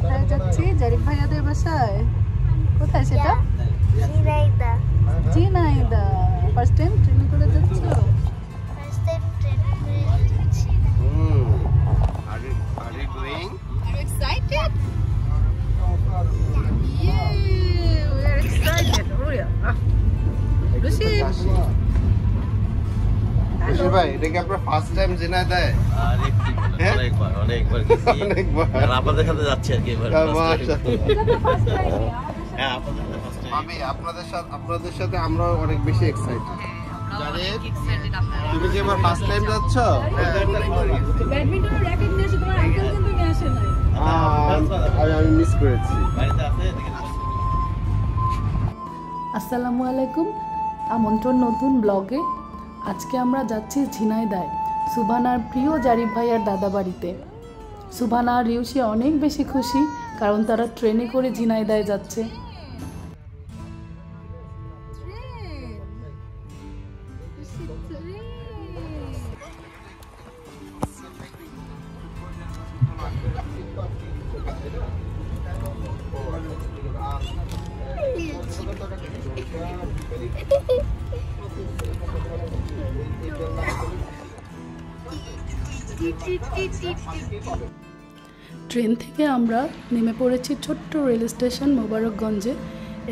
কোথায় যাচ্ছি? জারিফ ভাইয়াদের বাসায়। কোথায় সেটা? ঝিনাইদহ। ঝিনাইদহ। ফার্স্ট টাইম ট্রেনে করে যাচ্ছ? ফার্স্ট টাইম ট্রেনে করে যাচ্ছি। Are you going? Are you excited? Yay! We are excited. Oh yeah. Lucy. খুশি ভাই, এটা কি আপনার ফার্স্ট টাইম ঝিনাইদহে? অনেকবার গেছি। অনেকবার। আর আপনাদের সাথে যাচ্ছি আর কি এবার। এটা তো ফার্স্ট টাইম। হ্যাঁ, আপনাদের সাথে ফার্স্ট টাইম। আমি আপনাদের সাথে আমরা অনেক বেশি এক্সাইটেড। তুমি কি এবার ফার্স্ট টাইম যাচ্ছ? ব্যাডমিন্টনের র‍্যাকেট নিয়ে এসে তোমার আঙ্কেল কিন্তু নিয়ে আসে নাই। আমি মিস করেছি। বাড়িতে আছে এদিকে। আসসালামু আলাইকুম, আমন্ত্রণ নতুন ব্লগে। আজকে আমরা যাচ্ছি ঝিনাইদহ, সুবহানার প্রিয় জারিফ ভাইয়ার দাদা বাড়িতে। সুবহানা আর রিউশি অনেক বেশি খুশি, কারণ তারা ট্রেনে করে ঝিনাইদহ যাচ্ছে। ট্রেন থেকে আমরা নেমে পড়েছি ছোট্ট রেল স্টেশন মোবারকগঞ্জে।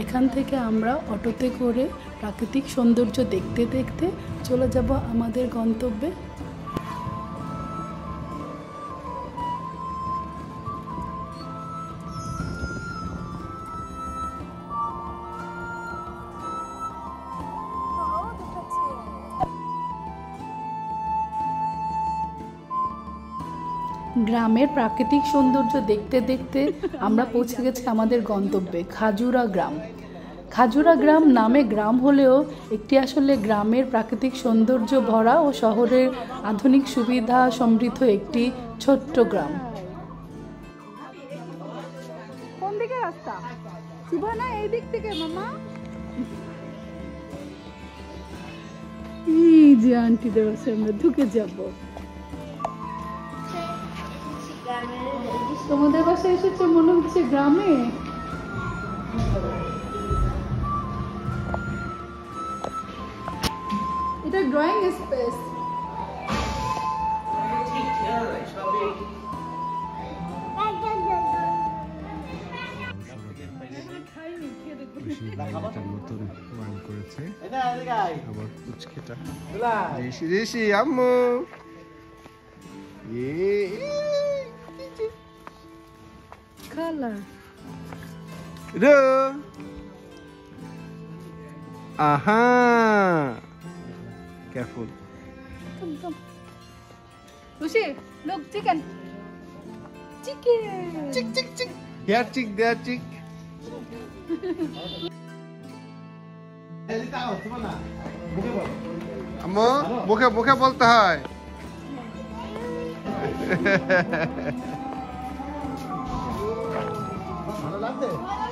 এখান থেকে আমরা অটোতে করে প্রাকৃতিক সৌন্দর্য দেখতে দেখতে চলে যাব আমাদের গন্তব্যে। গ্রামের প্রাকৃতিক সৌন্দর্য দেখতে দেখতে আমরা পৌঁছে গেছি আমাদের গন্তব্যে, খাজুরা গ্রাম। খাজুরা গ্রাম নামে গ্রাম হলেও একটি আসলে গ্রামের প্রাকৃতিক সৌন্দর্য ভরা ও শহরের আধুনিক সুবিধা সমৃদ্ধ একটি ছোট্ট গ্রাম। কোন দিকে রাস্তা? সুবহানা, এই দিক থেকে মামা। এই যে আন্টিদের বাসায় আমরা ঢুকে যাব। তোমাদের বাসায় এসেছে মনে হচ্ছে গ্রামে। এটা ড্রয়িং স্পেস। নতুন ওয়ান করেছে আবার পুচকেটা ঋষি আম্মু। কালার আহা, careful. Lucy, look, chicken. Chicken. চিক চিক চিক, হেয়ার চিক, দেয়ার চিক। আম্মু, মুখে মুখে বলতে হয়।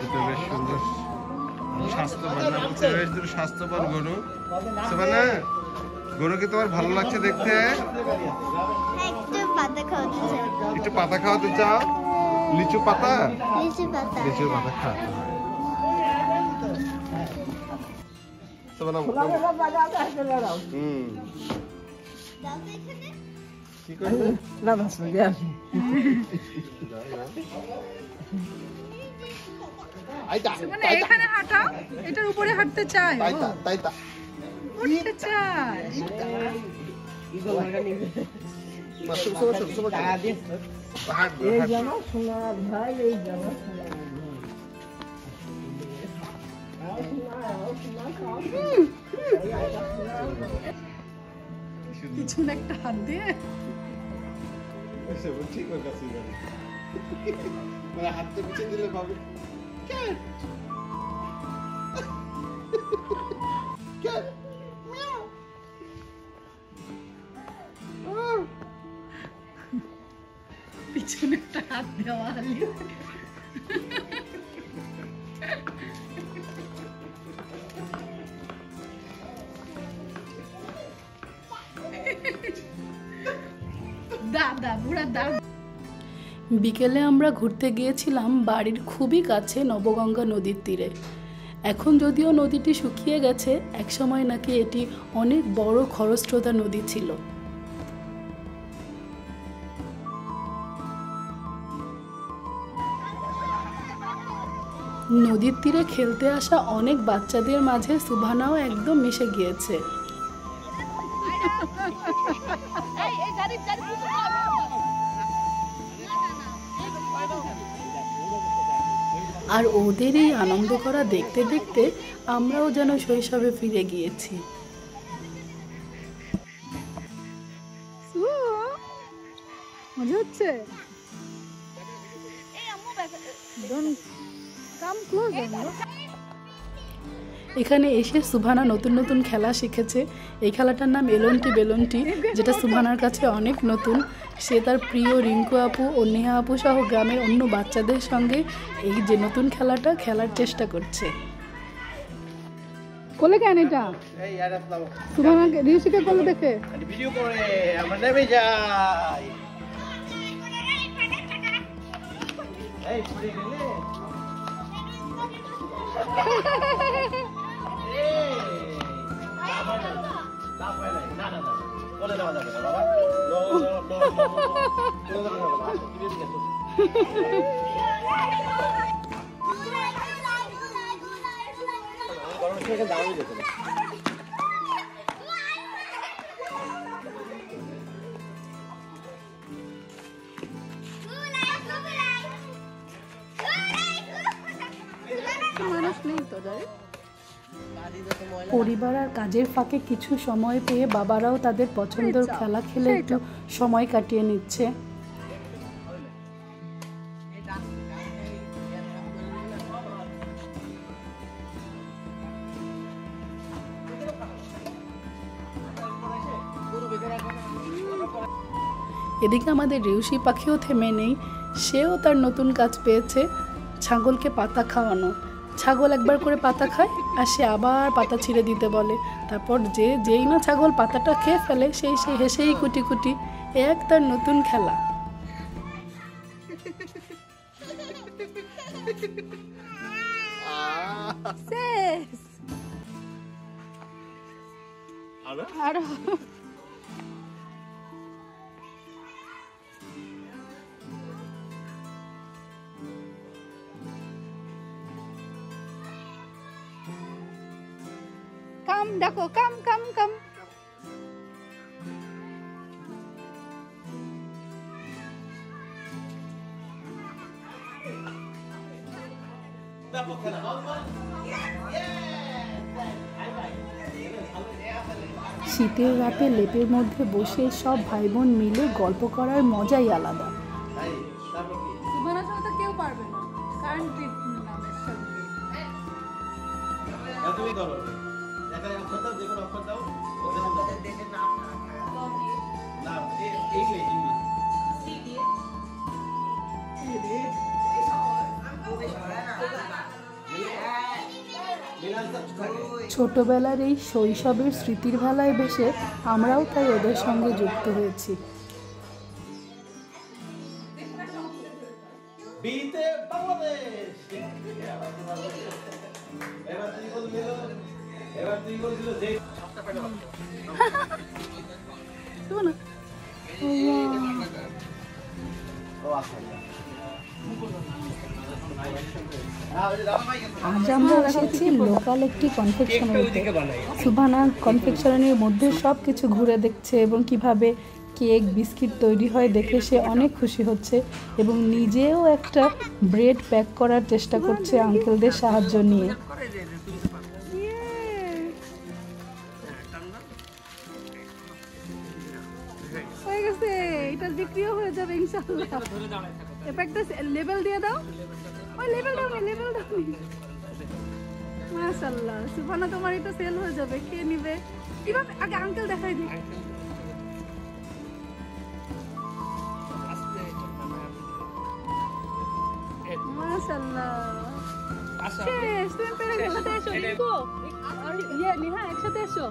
এটা বেশ সুন্দর, স্বাস্থ্যবান না বলছে, বেশ দুটো স্বাস্থ্যবান গরু। সুবহানা, গরু কি তোমার ভালো লাগছে দেখতে? একটু পাতা খাওয়াতে চাও? লিচু পাতা? লিচু পাতা খাওয়াতে হয়। সুবহানা, কি করবে? না বাস দেয়া মানে এখানে হাঁটাও, এটার উপরে হাঁটতে চাই। তাইতা উঠতে চাই। পিছনে একটা হাত দিয়ে ঠিক ওর কাছে হাতটা পিছিয়ে দিলে ভাবে ক্যাট ক্যাট মিয়াও। পিছনে একটা হাত দেওয়া। দাদা বুড়া দাদা। বিকেলে আমরা ঘুরতে গিয়েছিলাম বাড়ির খুবই কাছে নবগঙ্গা নদীর তীরে। এখন যদিও নদীটি শুকিয়ে গেছে, একসময় নাকি এটি অনেক বড় খরস্রোতা নদী ছিল। নদীর তীরে খেলতে আসা অনেক বাচ্চাদের মাঝে সুবহানাও একদম মিশে গিয়েছে। আর ওদের এই আনন্দ করা দেখতে দেখতে আমরাও যেন শৈশবে ফিরে গিয়েছি। মজা হচ্ছে। এখানে এসে সুবহানা নতুন নতুন খেলা শিখেছে। এই খেলাটার নাম এলন্টি বেলন্টি, যেটা সুবহানার কাছে অনেক নতুন। সে তার প্রিয় রিঙ্কু আপু ও নেহা আপু সহ গ্রামের অন্য বাচ্চাদের সঙ্গে এই যে নতুন খেলাটা খেলার চেষ্টা করছে। কোলে কেন এটা সুবহানাকে ঋষিকে কোলে দেখে ভিডিও করে আমরা নেমে যাই। এই পড়ে গেলে পরিবার আর কাজের ফাঁকে কিছু সময় পেয়ে বাবারাও তাদের পছন্দের খেলা খেলে একটু সময় কাটিয়ে নিচ্ছে। এদিকে আমাদের রেউসি পাখিও থেমে নেই। সেও তার নতুন কাজ পেয়েছে, ছাগলকে পাতা খাওয়ানো। ছাগল একবার করে পাতা খায় আর সে আবার পাতা ছিঁড়ে দিতে বলে। তারপর যেই না ছাগল পাতাটা খেয়ে ফেলে সে হেসেই কুটি কুটি। এক তার নতুন খেলা। কাম দেখো, কাম কাম কাম। শীতের রাতে লেপের মধ্যে বসে সব ভাই বোন মিলে গল্প করার মজাই আলাদা। সুবহানার সাথে তো কেউ পারবে না, কারণ ট্রিপ নামের সঙ্গে। তুমি করো, দেখা অক্ষর দাও, যে কোনো অক্ষর দাও। ওদের দেশের নাম না ইংলিশ সি দিয়ে ছোটবেলার এই শৈশবের স্মৃতির ভেলায় বেশে আমরাও তাই ওদের সঙ্গে যুক্ত হয়েছি। বিতে বাংলাদেশ। এবার তুই বলছিল যে সবটা পেল তো না ও আচ্ছা। আজ আমরা এসেছি লোকাল একটি কনফেকশনারিতে। সুবহানা কনফেকশনারির মধ্যে সব কিছু ঘুরে দেখছে এবং কিভাবে কেক বিস্কিট তৈরি হয় দেখে সে অনেক খুশি হচ্ছে এবং নিজেও একটা ব্রেড প্যাক করার চেষ্টা করছে আঙ্কেলদের সাহায্য নিয়ে। হয়ে গেছে, এটা বিক্রিও হয়ে যাবে ইনশাআল্লাহ। এবার একটা লেবেল দিয়ে দাও। ওই লেবেল দাও, লেবেল দাও। মাশাআল্লাহ, সুবহানা তোমার এটা সেল হয়ে যাবে। কে নিবে? কিভাবে আগে আঙ্কেল দেখাই দিই। মাশাআল্লাহ, শেষ। তুমি পেরে গেলে। এসো নিকো আর নেহা একসাথে এসো।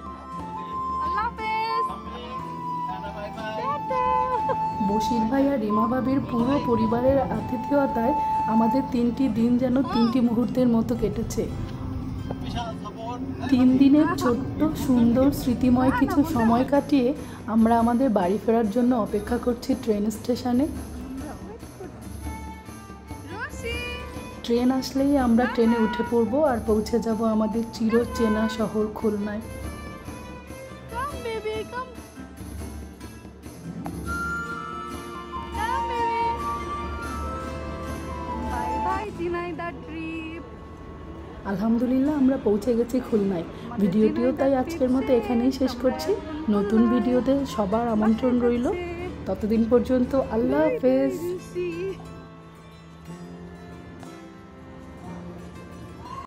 আল্লাহ হাফেজ। বশির ভাই আর রিমা ভাবির পুরো পরিবারের আতিথেয়তায় আমাদের 3টি দিন যেন 3টি মুহূর্তের মতো কেটেছে। 3 দিনের ছোট্ট সুন্দর স্মৃতিময় কিছু সময় কাটিয়ে আমরা আমাদের বাড়ি ফেরার জন্য অপেক্ষা করছি ট্রেন স্টেশনে। ট্রেন আসলেই আমরা ট্রেনে উঠে পড়ব আর পৌঁছে যাব আমাদের চিরচেনা শহর খুলনায়। আলহামদুলিল্লাহ আমরা পৌঁছে গেছি খুলনায়। ভিডিওটিও তাই আজকের মতো এখানেই শেষ করছি। নতুন ভিডিওতে সবার আমন্ত্রণ রইল। ততদিন পর্যন্ত আল্লাহ হাফেজ।